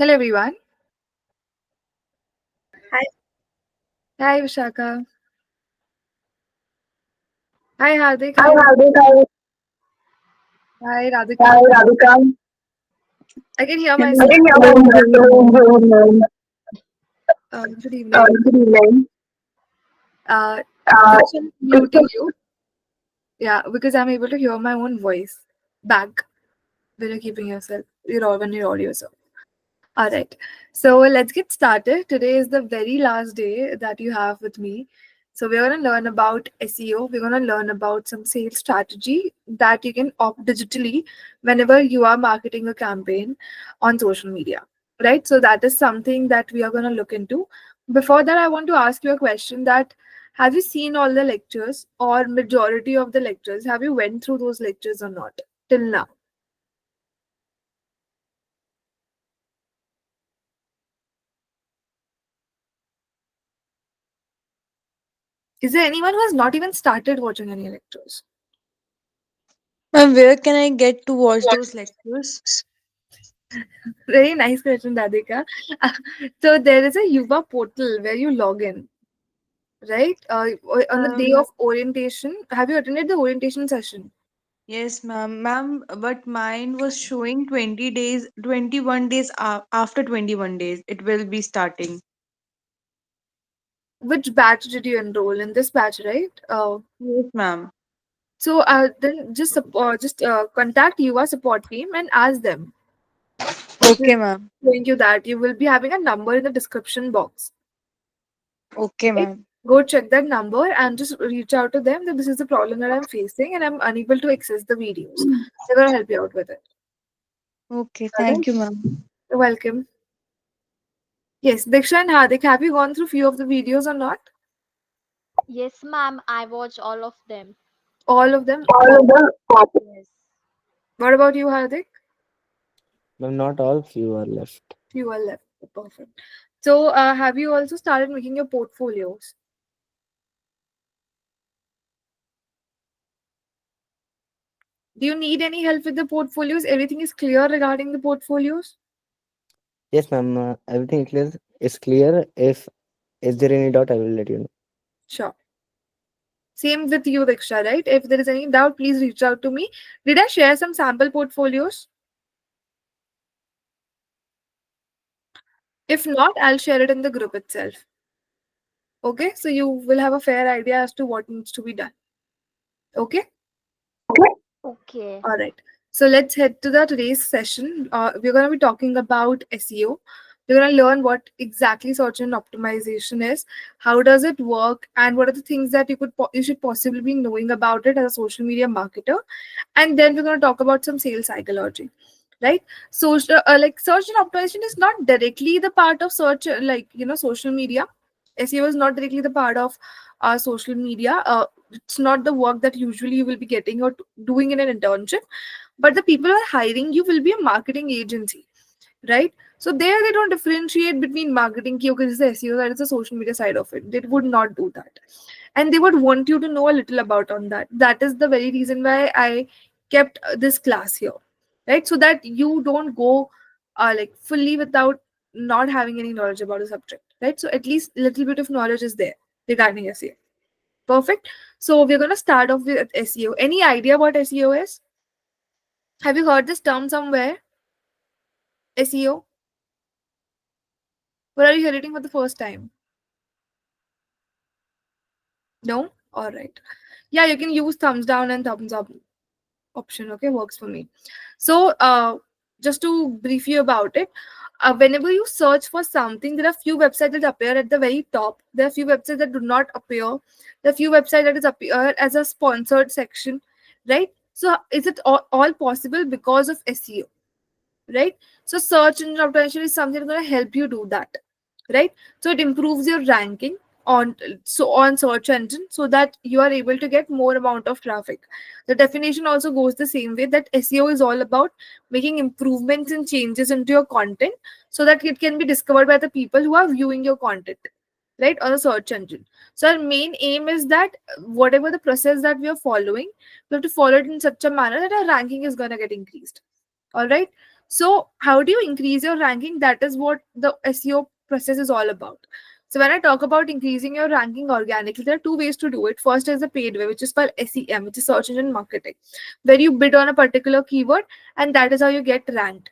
Hello everyone. Hi, Hi Vishaka. Hi Hardik. hi, Hi. Radhika. Hi Hi, Radhika. Radhika. I can hear I myself. think you're Good evening. good evening. Uh, Uh, Diksha, this muting you. Yeah, because I'm able to hear my own voice back when you're keeping yourself, when your audio is off. All right. So let's get started. Today is the very last day that you have with me. So we're going to learn about SEO. We're going to learn about some sales strategy that you can opt digitally whenever you are marketing a campaign on social media. Right? So that is something that we are going to look into. Before that, I want to ask you a question that have you seen all the lectures or majority of the lectures? Have you went through those lectures or not till now? Is there anyone who has not even started watching any lectures? And where can I get to watch those lectures? Very nice question, Radhika. So there is a Yuva portal where you log in, right? On the day Um, of orientation, have you attended the orientation session? yes, ma'am. Ma'am, but mine was showing 20 days, 21 days after 21 days. It will be starting. Which batch did you enroll in? This batch, right? Yes, ma'am. Then just contact Yuva support team and ask them. Okay, ma'am. Showing you that you will be having a number in the description box. Okay, Right? ma'am. Go check that number and just reach out to them that this is the problem that I'm facing and I'm unable to access the videos. They're gonna help you out with it. Okay, Alright? thank you, ma'am. You're welcome. Yes, Diksha and Hardik, have you gone through few of the videos or not? Yes, ma'am, I watch all of them. All of them? all of Perfect. the Yes. What about you, Hardik? But not all, few are left. Few are left. Perfect. So, have you also started making your portfolios? Do you need any help with the portfolios? Everything is clear regarding the portfolios? Yes, ma'am. Everything clear is clear. If is there any doubt, I will let you know. Sure. Same with you, Diksha, right? If there is any doubt, please reach out to me. Did I share some sample portfolios? If not, I'll share it in the group itself. Okay, so you will have a fair idea as to what needs to be done. Okay, Okay. all right. So let's head to the today's session. We're going to be talking about SEO. We're going to learn what exactly search engine optimization is, how does it work, and what are the things that you should possibly be knowing about it as a social media marketer. And then we're going to talk about some sales psychology, right? So like search and optimization is not directly the part of search, social media. SEO is not directly the part of social media. It's not the work that usually you will be getting or doing in an internship, but the people who are hiring you will be a marketing agency, right? So there they don't differentiate between marketing ki, okay, this is the SEO side, it's the social media side of it. They would not do that, and they would want you to know a little about on that. That is the very reason why I kept this class here, right? So that you don't go like fully without not having any knowledge about the subject, right? So at least little bit of knowledge is there regarding SEO. Perfect. So we're gonna start off with SEO. Any idea what SEO is? Have you heard this term somewhere? SEO. Or are you hearing it for the first time? No? Alright. Yeah, you can use thumbs down and thumbs up option. Okay, works for me. So just to brief you about it, whenever you search for something, there are few websites that appear at the very top. There are few websites that do not appear. There are few websites that is appear as a sponsored section, right? So is it all possible because of SEO, right? So search engine optimization is something that's going to help you do that, right? So it improves your ranking on search engine so that you are able to get more amount of traffic. The definition also goes the same way that SEO is all about making improvements and changes into your content so that it can be discovered by the people who are viewing your content, right, on the search engine. So our main aim is that whatever the process that we are following, we have to follow it in such a manner that our ranking is going to get increased. All right. So how do you increase your ranking? That is what the SEO process is all about. So when I talk about increasing your ranking organically, there are two ways to do it. First is the paid way, which is called SEM, which is search engine marketing, where you bid on a particular keyword and that is how you get ranked,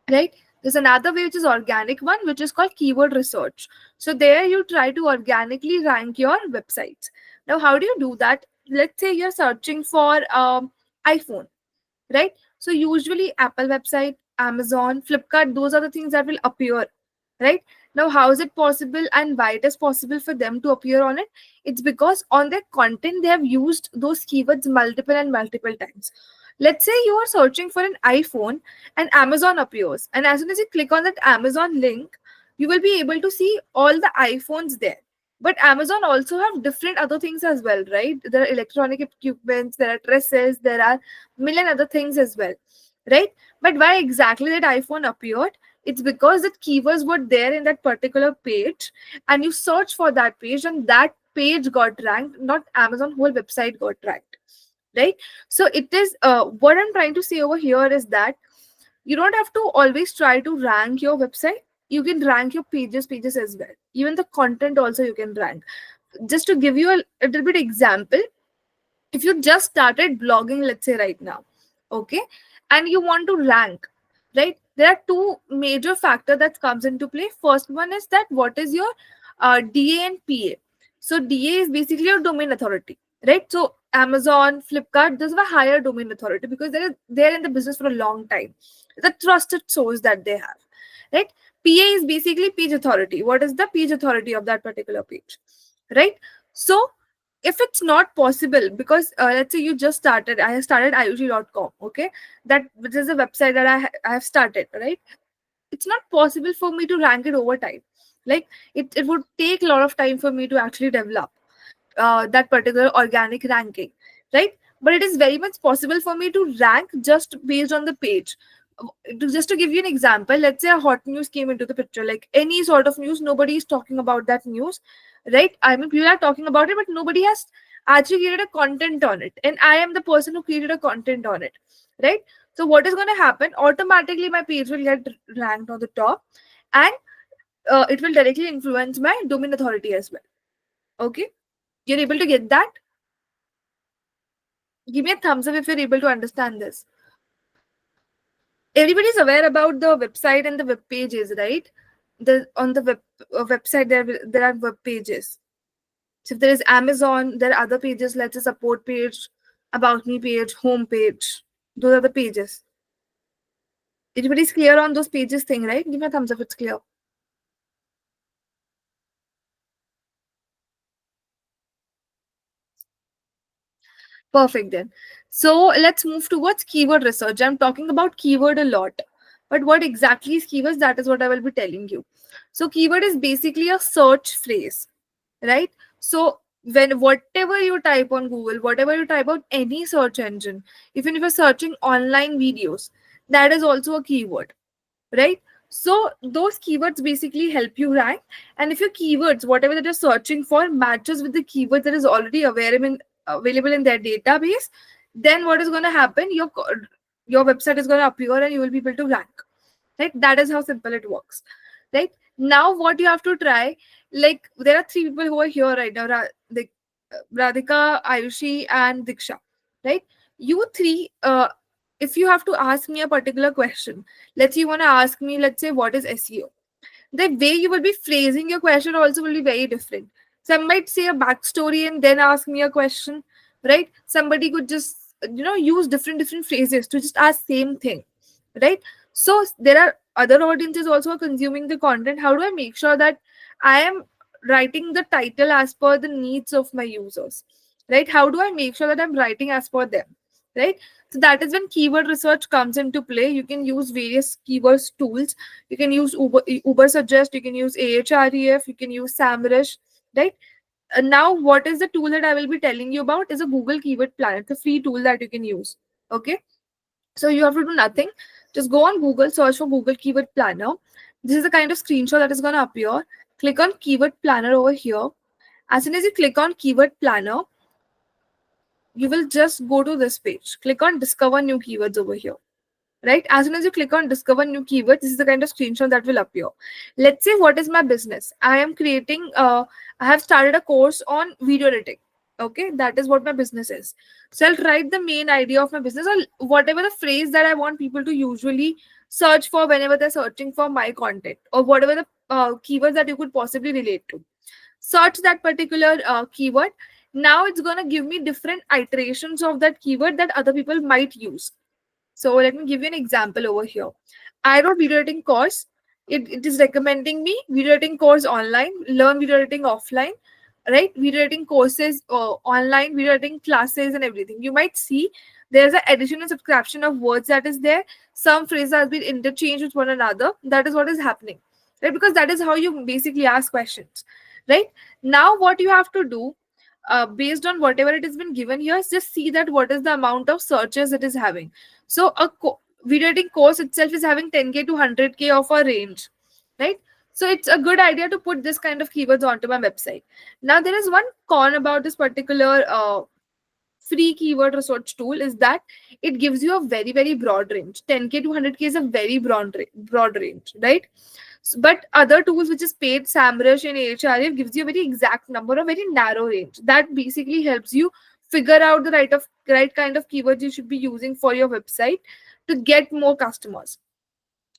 right? There's another way, which is organic one, which is called keyword research. So there you try to organically rank your websites. Now how do you do that? Let's say you're searching for iPhone, right? So usually Apple website, Amazon, Flipkart, those are the things that will appear, right? Now how is it possible and why it is possible for them to appear on it? It's because on their content they have used those keywords multiple and multiple times. Let's say you are searching for an iPhone and Amazon appears, and as soon as you click on that Amazon link, you will be able to see all the iPhones there. But Amazon also have different other things as well, right? There are electronic equipments, there are dresses, there are million other things as well, right? But why exactly that iPhone appeared? It's because the keywords were there in that particular page, and you search for that page, and that page got ranked, not Amazon whole website got ranked, right? So it is what I'm trying to say over here is that you don't have to always try to rank your website. You can rank your pages as well. Even the content also you can rank. Just to give you a little bit example, if you just started blogging, let's say right now, okay, and you want to rank, right? There are two major factor that comes into play. First one is that what is your DA and PA. So DA is basically your domain authority, right? So Amazon, Flipkart, those have a higher domain authority because they're in the business for a long time. The trusted source that they have, right? PA is basically page authority. What is the page authority of that particular page, right? So if it's not possible, because let's say you just started, I have started iug.com, okay, that which is a website that I have started, right? It's not possible for me to rank it over time. Like it would take a lot of time for me to actually develop that particular organic ranking, right? But it is very much possible for me to rank just based on the page. Just to give you an example, let's say a hot news came into the picture, like any sort of news, nobody is talking about that news, right? I mean, people are talking about it, but nobody has actually created a content on it. And I am the person who created a content on it, right? So what is going to happen? Automatically, my page will get ranked on the top, and it will directly influence my domain authority as well. Okay, you're able to get that? Give me a thumbs up if you're able to understand this. Everybody's aware about the website and the web pages, right? The on the website there are web pages. So if there is Amazon, there are other pages. Let's say support page, about me page, home page. Those are the pages. Everybody's clear on those pages thing, right? Give me a thumbs up if it's clear. Perfect then. So let's move towards keyword research. I'm talking about keyword a lot. But what exactly is keywords? That is what I will be telling you. So keyword is basically a search phrase, right? So when whatever you type on Google, whatever you type on any search engine, even if you're searching online videos, that is also a keyword, right? So those keywords basically help you rank. And if your keywords, whatever that you're searching for, matches with the keyword that is already available in their database, then what is going to happen? Your website is going to appear and you will be able to rank. Right? That is how simple it works. Right? Now what you have to try, like there are three people who are here right now, Radhika, Ayushi, and Diksha. Right? You three, if you have to ask me a particular question, let's say you want to ask me, let's say, what is SEO? The way you will be phrasing your question also will be very different. Some might say a backstory and then ask me a question, right? Somebody could just use different phrases to just ask same thing, right? So there are other audiences also consuming the content. How do I make sure that I am writing the title as per the needs of my users, right? How do I make sure that I'm writing as per them, right? So that is when keyword research comes into play. You can use various keywords tools. You can use Uber Suggest, you can use Ahref, you can use SAMrush, right? Now, what is the tool that I will be telling you about is a Google Keyword Planner. It's a free tool that you can use. Okay. So you have to do nothing. Just go on Google, search for Google Keyword Planner. This is the kind of screenshot that is going to appear. Click on Keyword Planner over here. As soon as you click on Keyword Planner, you will just go to this page. Click on Discover New Keywords over here. right? As soon as you click on discover new keyword, this is the kind of screenshot that will appear. Let's say, what is my business? I am creating, I have started a course on video editing. Okay, that is what my business is. So I'll write the main idea of my business, or whatever the phrase that I want people to usually search for whenever they're searching for my content, or whatever the keywords that you could possibly relate to. Search that particular keyword. Now it's going to give me different iterations of that keyword that other people might use. So let me give you an example over here. I wrote video editing course. It is recommending me video editing course online, learn video editing offline, right? Video editing courses, online video editing classes and everything. You might see there's an addition and subtraction of words that is there. Some phrases have been interchanged with one another. That is what is happening, right? Because that is how you basically ask questions, right? Now what you have to do, based on whatever it has been given here, is just see that what is the amount of searches it is having. So video editing course itself is having 10K to 100K of a range, right? So it's a good idea to put this kind of keywords onto my website. Now there is one con about this particular free keyword research tool, is that it gives you a very broad range. 10K to 100K is a very broad range, right? But other tools, which is paid, SAMrush and Ahref, gives you a very exact number, a very narrow range. That basically helps you figure out the right kind of keywords you should be using for your website to get more customers,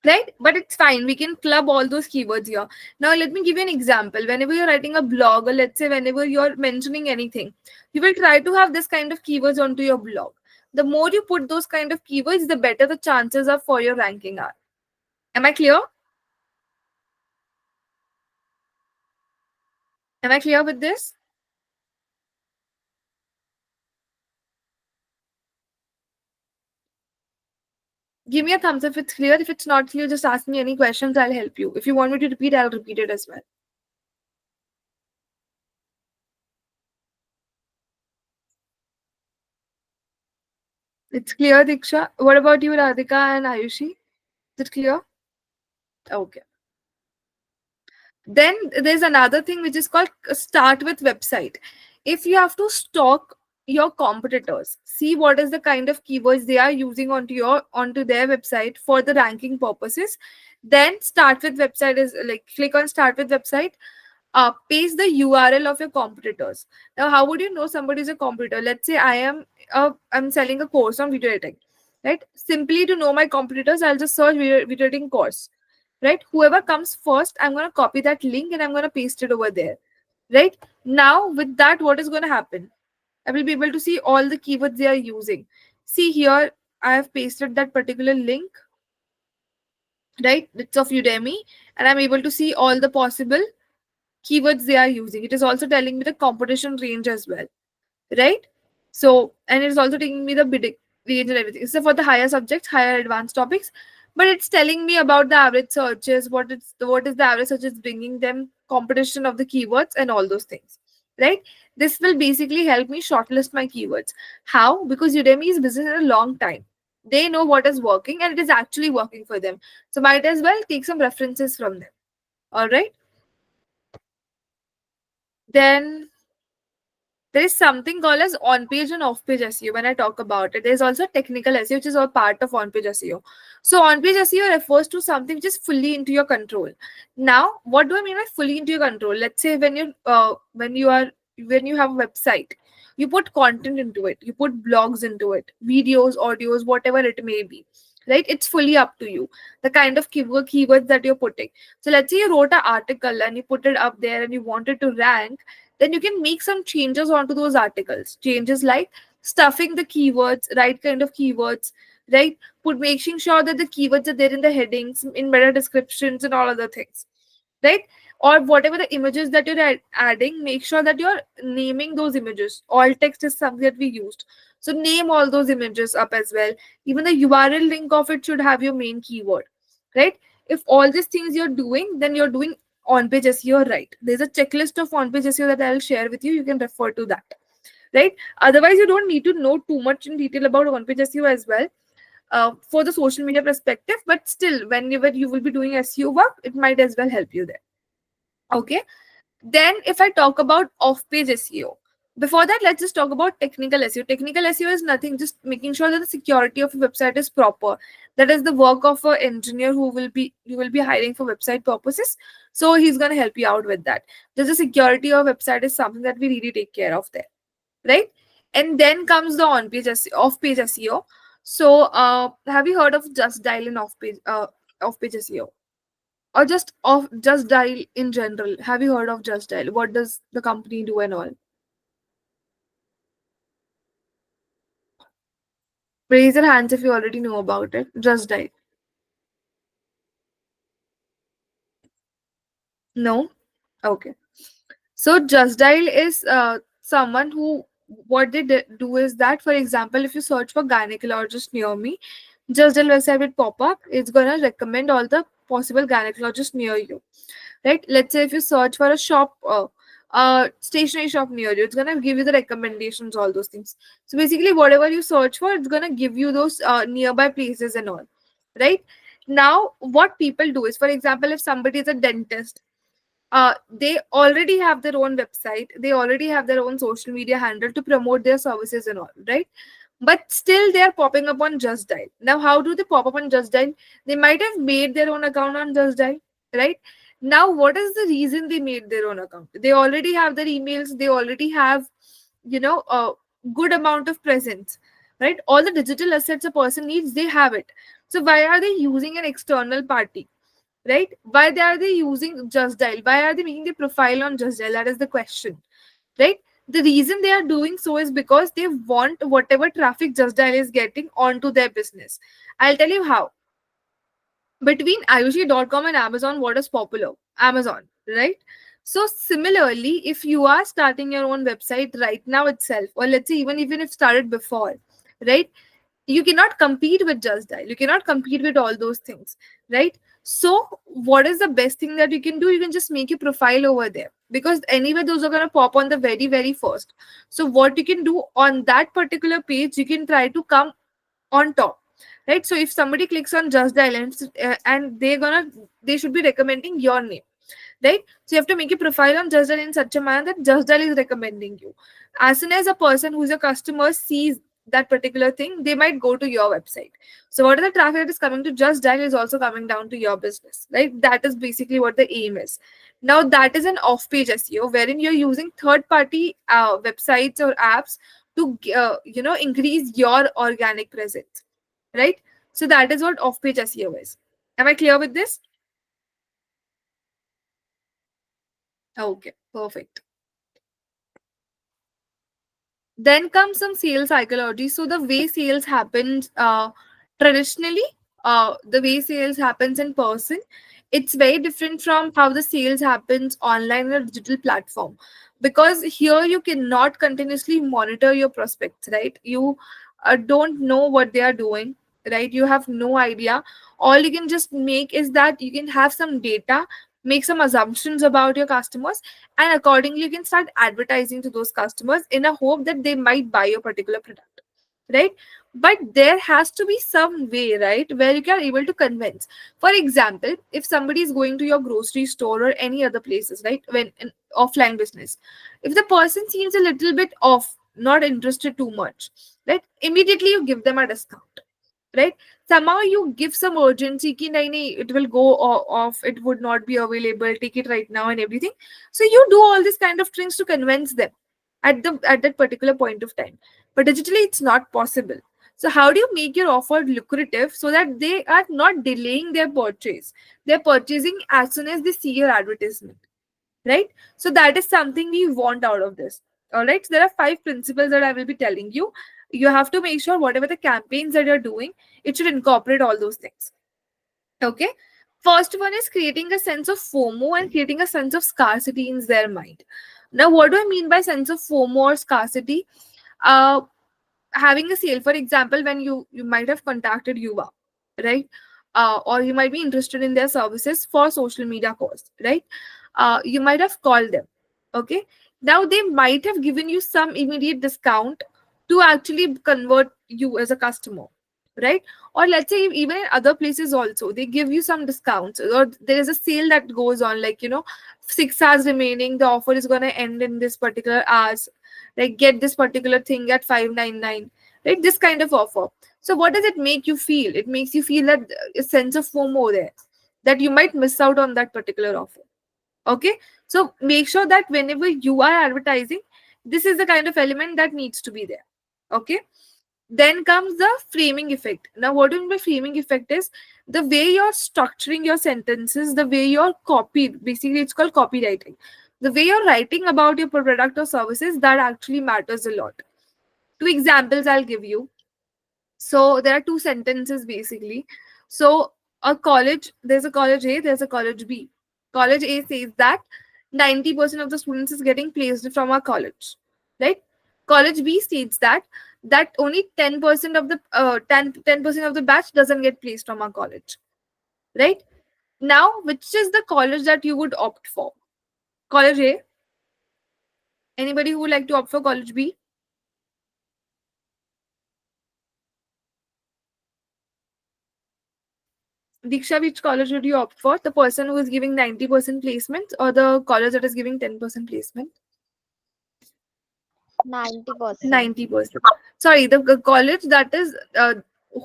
right? But it's fine, we can club all those keywords here. Now let me give you an example. Whenever you're writing a blog, or let's say whenever you're mentioning anything, you will try to have this kind of keywords onto your blog. The more you put those kind of keywords, the better the chances are for your ranking are. Am I clear? Am I clear with this? Give me a thumbs up if it's clear. If it's not clear, just ask me any questions, I'll help you. If you want me to repeat, I'll repeat it as well. It's clear, Diksha. What about you, Radhika and Ayushi? Is it clear? Okay. Then there's another thing which is called start with website. If you have to stalk your competitors, see what is the kind of keywords they are using onto their website for the ranking purposes, then start with website is like, click on start with website. Paste the URL of your competitors. Now, how would you know somebody is a competitor? Let's say I'm selling a course on video editing, right? Simply to know my competitors, I'll just search video editing course, right? Whoever comes first, I'm going to copy that link and I'm going to paste it over there, right? Now, with that, what is going to happen? I will be able to see all the keywords they are using. See here, I have pasted that particular link, right? It's of Udemy, and I'm able to see all the possible keywords they are using. It is also telling me the competition range as well, right? So, and it's also taking me the bidding range and everything. So for the higher subjects, higher advanced topics, but it's telling me about the average searches, what is the average searches bringing them, competition of the keywords, and all those things, right? This will basically help me shortlist my keywords. How? Because Udemy is business in a long time. They know what is working, and it is actually working for them. So might as well take some references from them. All right. Then there is something called as on-page and off-page SEO. When I talk about it, there's also technical SEO, which is all part of on-page SEO. So on-page SEO refers to something which is fully into your control. Now, what do I mean by fully into your control? Let's say when you have a website, you put content into it, you put blogs into it, videos, audios, whatever it may be. Right? It's fully up to you. The kind of keywords that you're putting. So let's say you wrote an article and you put it up there and you wanted to rank, then you can make some changes onto those articles. Changes like stuffing the keywords, right kind of keywords, right? Making sure that the keywords are there in the headings, in meta descriptions, and all other things, right? Or whatever the images that you're adding, make sure that you're naming those images. Alt text is something that we used. So name all those images up as well. Even the URL link of it should have your main keyword, right? If all these things you're doing, then you're doing on-page SEO right. There's a checklist of on-page SEO that I'll share with you. You can refer to that, right? Otherwise, you don't need to know too much in detail about on-page SEO as well, for the social media perspective. But still, whenever you will be doing SEO work, it might as well help you there. Okay. Then if I talk about off-page SEO, Before that, let's just talk about technical SEO. Technical SEO is nothing, just making sure that the security of a website is proper. That is the work of an engineer who will be you will be hiring for website purposes. So he's gonna help you out with that. Just the security of website is something that we really take care of there, right? And then comes the on-page SEO, off-page SEO. So, have you heard of Just Dial and off-page SEO, or Just Dial in general? Have you heard of Just Dial? What does the company do and all? Raise your hands if you already know about it. Just Dial. No? Okay. So Just Dial is someone who what they do is that, for example, if you search for gynecologist near me, Just Dial website will pop up. It's gonna recommend all the possible gynecologists near you, right? Let's say if you search for a shop, stationery shop near you, it's gonna give you the recommendations, all those things. So basically, whatever you search for, it's gonna give you those nearby places and all, right? Now, what people do is, for example, if somebody is a dentist, they already have their own website, they already have their own social media handle to promote their services and all, right? But still they are popping up on Just Dial. Now, how do they pop up on Just Dial? They might have made their own account on Just Dial, right? Now, what is the reason they made their own account? They already have their emails, they already have, a good amount of presence, right? All the digital assets a person needs, they have it. So why are they using an external party, right? Why are they using Just Dial? Why are they making their profile on Just Dial? That is the question, right? The reason they are doing so is because they want whatever traffic Just Dial is getting onto their business. I'll tell you how. Between Ayushi.com and Amazon, what is popular? Amazon, right? So similarly, if you are starting your own website right now itself, or let's say even if started before, right? You cannot compete with Just Dial. You cannot compete with all those things, right? So what is the best thing that you can do? You can just make your profile over there, because anyway those are going to pop on the very very first. So what you can do on that particular page, you can try to come on top, right? So if somebody clicks on Just Dial and they should be recommending your name, right? So you have to make a profile on Just Dial in such a manner that Just Dial is recommending you. As soon as a person who's a customer sees that particular thing, they might go to your website. So what is the traffic that is coming to Just Dial is also coming down to your business, right? That is basically what the aim is. Now that is an off-page SEO, wherein you're using third-party websites or apps to increase your organic presence, right? So that is what off-page SEO is. Am I clear with this? Okay, perfect. Then comes some sales psychology. So the way sales happens traditionally, the way sales happens in person, it's very different from how the sales happens online or digital platform. Because here you cannot continuously monitor your prospects, right? You don't know what they are doing, right? You have no idea. All you can just make is that you can have some data, make some assumptions about your customers, and accordingly you can start advertising to those customers in a hope that they might buy your particular product, right? But there has to be some way, right, where you can able to convince. For example, if somebody is going to your grocery store or any other places, right, when in offline business, if the person seems a little bit off, not interested too much, right, immediately you give them a discount, right? Somehow you give some urgency ki nahi, nahi, it will go off, it would not be available, take it right now and everything. So you do all these kind of things to convince them at that particular point of time. But digitally it's not possible. So how do you make your offer lucrative so that they are not delaying their purchase? They're purchasing as soon as they see your advertisement, right? So that is something we want out of this. All right, so there are 5 principles that I will be telling you. You have to make sure whatever the campaigns that you're doing, it should incorporate all those things. Okay, first one is creating a sense of FOMO and creating a sense of scarcity in their mind. Now what do I mean by sense of FOMO or scarcity? uh Having a sale, for example, when you might have contacted Yuva, right? Or you might be interested in their services for social media course, right? You might have called them. Okay, now they might have given you some immediate discount to actually convert you as a customer, right? Or let's say even in other places also they give you some discounts, or there is a sale that goes on, like 6 hours remaining, the offer is going to end in this particular hours, like get this particular thing at 599, right? This kind of offer. So what does it make you feel? It makes you feel that a sense of FOMO there, that you might miss out on that particular offer. Okay, so make sure that whenever you are advertising, this is the kind of element that needs to be there. Okay, then comes the framing effect. Now what do you mean by framing effect is the way you're structuring your sentences, the way you're copied, basically it's called copywriting. The way you're writing about your product or services, that actually matters a lot. Two examples I'll give you. So there are two sentences basically. So a college, there's a college A, there's a college B. College A says that 90% of the students is getting placed from our college, right? College B states that only 10% of the 10% of the batch doesn't get placed from our college, right? Now, which is the college that you would opt for? College A? Anybody who would like to opt for college B? Diksha, which college would you opt for? The person who is giving 90% placement or the college that is giving 10% placement? 90%. 90%. Sorry, the college that is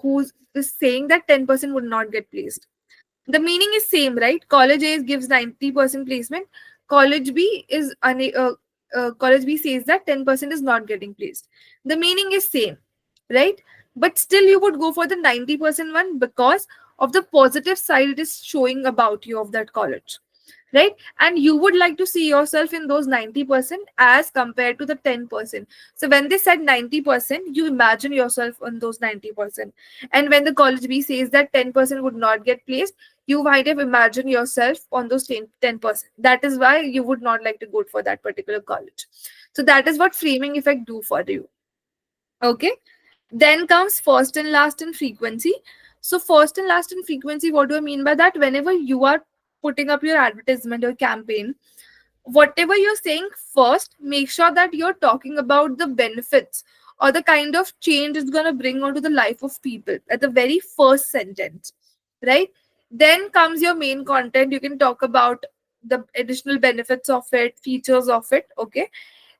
who's is saying that 10% would not get placed. The meaning is same, right? College A gives 90% placement. College B is college B says that 10% is not getting placed. The meaning is same, right? But still you would go for the 90% one because of the positive side it is showing about you of that college, right? And you would like to see yourself in those 90% as compared to the 10%. So when they said 90%, you imagine yourself on those 90%. And when the college B says that 10% would not get placed, you might have imagined yourself on those 10%. That is why you would not like to go for that particular college. So that is what framing effect do for you. Okay, then comes first and last in frequency. So first and last in frequency, what do I mean by that? Whenever you are putting up your advertisement or campaign, whatever you're saying first, make sure that you're talking about the benefits or the kind of change it's going to bring onto the life of people at the very first sentence, right? Then comes your main content. You can talk about the additional benefits of it, features of it. Okay,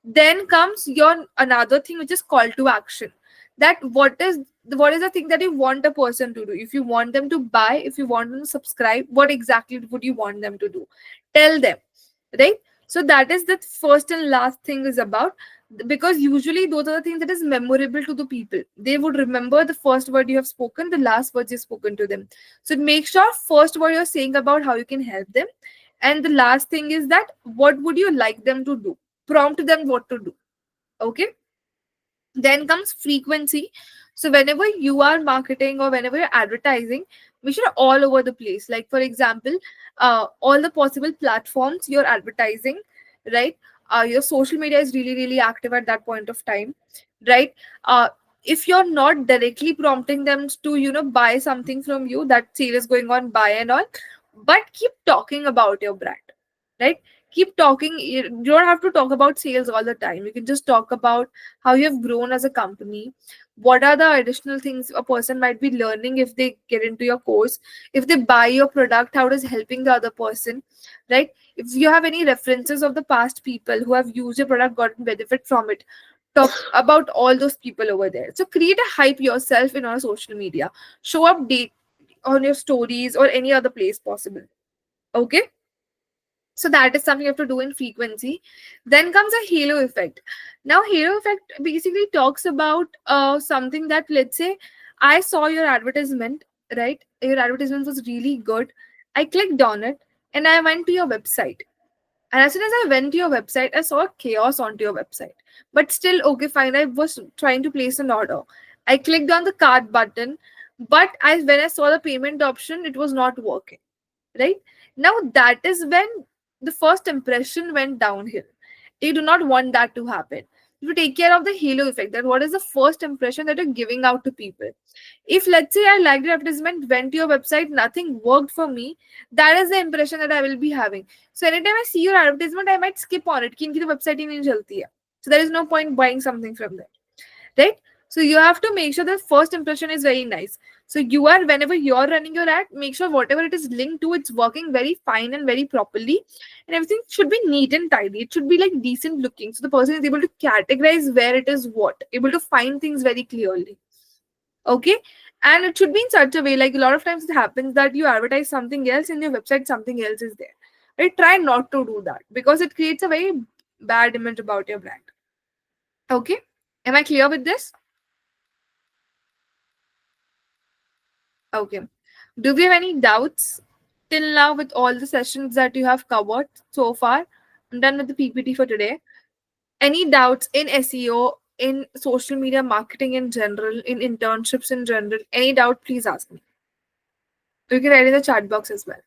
then comes your another thing, which is call to action. That what is the thing that you want a person to do? If you want them to buy, if you want them to subscribe, what exactly would you want them to do? Tell them, right? So that is the first and last thing is about, because usually those are the things that is memorable to the people. They would remember the first word you have spoken, the last words you've spoken to them. So make sure first what you're saying about how you can help them, and the last thing is that what would you like them to do, prompt them what to do. Okay, then comes frequency. So whenever you are marketing or whenever you're advertising, we should all over the place. Like for example, all the possible platforms you're advertising, right? Your social media is really really active at that point of time, right? If you're not directly prompting them to buy something from you, that sale is going on, buy and all, but keep talking about your brand, right? Keep talking. You don't have to talk about sales all the time. You can just talk about how you have grown as a company, what are the additional things a person might be learning if they get into your course, if they buy your product, how it is helping the other person, right? If you have any references of the past people who have used your product, gotten benefit from it, talk about all those people over there. So create a hype yourself in our social media, show up date on your stories or any other place possible. Okay, so that is something you have to do in frequency. Then comes a halo effect. Now halo effect basically talks about something that, let's say I saw your advertisement, right? Your advertisement was really good. I clicked on it and I went to your website, and as soon as I went to your website, I saw chaos onto your website. But still, okay, fine. I was trying to place an order. I clicked on the cart button, but when I saw the payment option, it was not working. Right? Now that is when the first impression went downhill. You do not want that to happen. You take care of the halo effect. That what is the first impression that you're giving out to people? If let's say I liked your advertisement, went to your website, nothing worked for me, that is the impression that I will be having. So anytime I see your advertisement, I might skip on it. कि इनकी तो website ही नहीं चलती है. So there is no point buying something from there, right? So you have to make sure that first impression is very nice. So you are, whenever you're running your ad, make sure whatever it is linked to, it's working very fine and very properly, and everything should be neat and tidy. It should be like decent looking, so the person is able to categorize where it is what, able to find things very clearly. Okay, and it should be in such a way, like a lot of times it happens that you advertise something else in your website, something else is there. Right? Try not to do that because it creates a very bad image about your brand. Okay, am I clear with this? Okay. Do we have any doubts till now with all the sessions that you have covered so far? I'm done with the PPT for today. Any doubts in SEO, in social media marketing in general, in internships in general? Any doubt, please ask me. You can write in the chat box as well.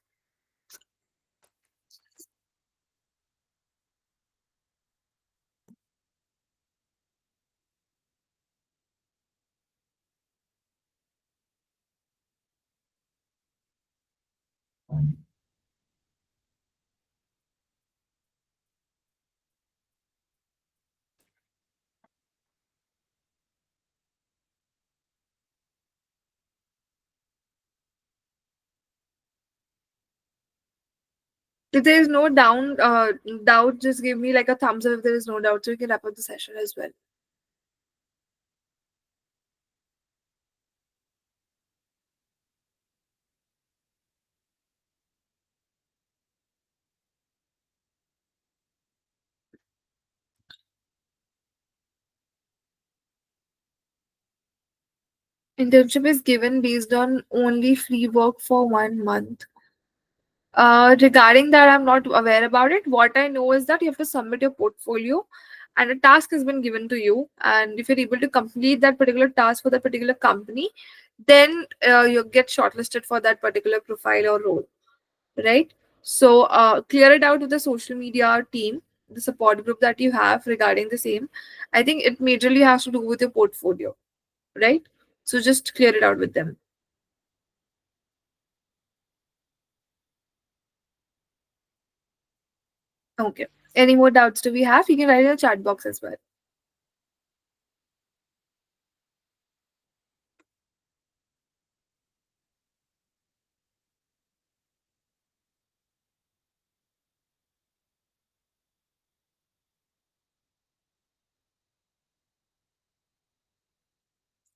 If there is no doubt, just give me like a thumbs up if there is no doubt, so we can wrap up the session as well. Internship is given based on only free work for 1 month. Regarding that, I'm not aware about it. What I know is that you have to submit your portfolio and a task has been given to you. And if you're able to complete that particular task for that particular company, then you get shortlisted for that particular profile or role, right? So clear it out with the social media team, the support group that you have regarding the same. I think it majorly has to do with your portfolio, right? So just clear it out with them. Okay. Any more doubts do we have? You can write in the chat box as well.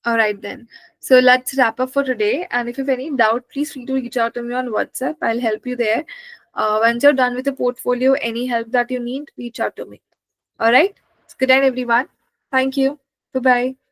All right then. So let's wrap up for today. And if you have any doubt, please feel to reach out to me on WhatsApp. I'll help you there. Once you're done with the portfolio, any help that you need, reach out to me. All right. Good night, everyone. Thank you. Bye bye.